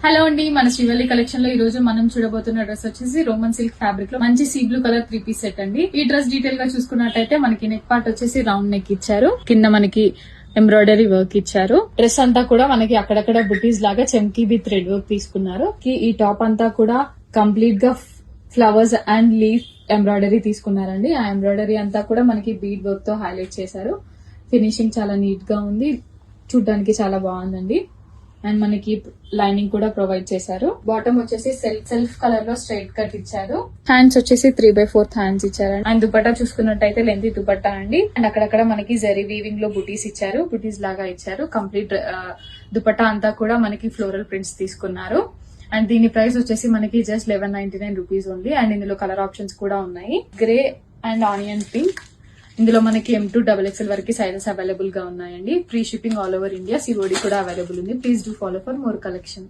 Hello అండి, మన Srivalli collection లో ఈ రోజు మనం చూడబోతున్న డ్రెస్ వచ్చేసి రోమన్ సిల్క్ ఫ్యాబ్రిక్ లో మంచి sea blue colour 3-piece set అండి. ఈ డ్రెస్ డీటెయిల్ గా చూసుకున్నట్టయితే మనకి నెక్ పార్ట్ వచ్చేసి రౌండ్ నెక్ ఇచ్చారు, కింద మనకి ఎంబ్రాయిడరీ వర్క్ ఇచ్చారు. డ్రెస్ అంతా కూడా మనకి అక్కడక్కడ బుటీస్ లాగా చెంకీ విత్ థ్రెడ్ వర్క్ తీసుకున్నారు. ఈ టాప్ అంతా కూడా కంప్లీట్ గా ఫ్లవర్స్ అండ్ లీఫ్ ఎంబ్రాయిడరీ తీసుకున్నారండి. ఆ ఎంబ్రాయిడరీ అంతా కూడా మనకి బీడ్ వర్క్ తో హైలైట్ చేశారు. ఫినిషింగ్ చాలా నీట్ గా ఉంది, చూడడానికి చాలా బాగుందండి. అండ్ మనకి లైనింగ్ కూడా ప్రొవైడ్ చేశారు. బాటమ్ వచ్చేసి సెల్ఫ్ కలర్ లో స్ట్రైట్ కట్ ఇచ్చారు. హ్యాండ్స్ వచ్చేసి 3/4 హ్యాండ్స్ ఇచ్చారు. అండ్ దుపట్టా చూసుకున్నట్టయితే లెంతీ దుపట్టా అండి. అండ్ అక్కడక్కడ మనకి జరీ వీవింగ్ లో బుటీస్ ఇచ్చారు, బుటీస్ లాగా ఇచ్చారు. కంప్లీట్ దుపట్టా అంతా కూడా మనకి ఫ్లోరల్ ప్రింట్స్ తీసుకున్నారు. అండ్ దీని ప్రైస్ వచ్చేసి మనకి జస్ట్ 1199 రూపీస్ ఉంది. అండ్ ఇందులో కలర్ ఆప్షన్స్ కూడా ఉన్నాయి, గ్రే అండ్ ఆనియన్ పింక్. ఇందులో మనకి M2XXL వరకు సైజెస్ అవైలబుల్ గా ఉన్నాయండి. Free shipping all over India, COD కూడా అవైలబుల్ ఉంది. Please do follow for more collection.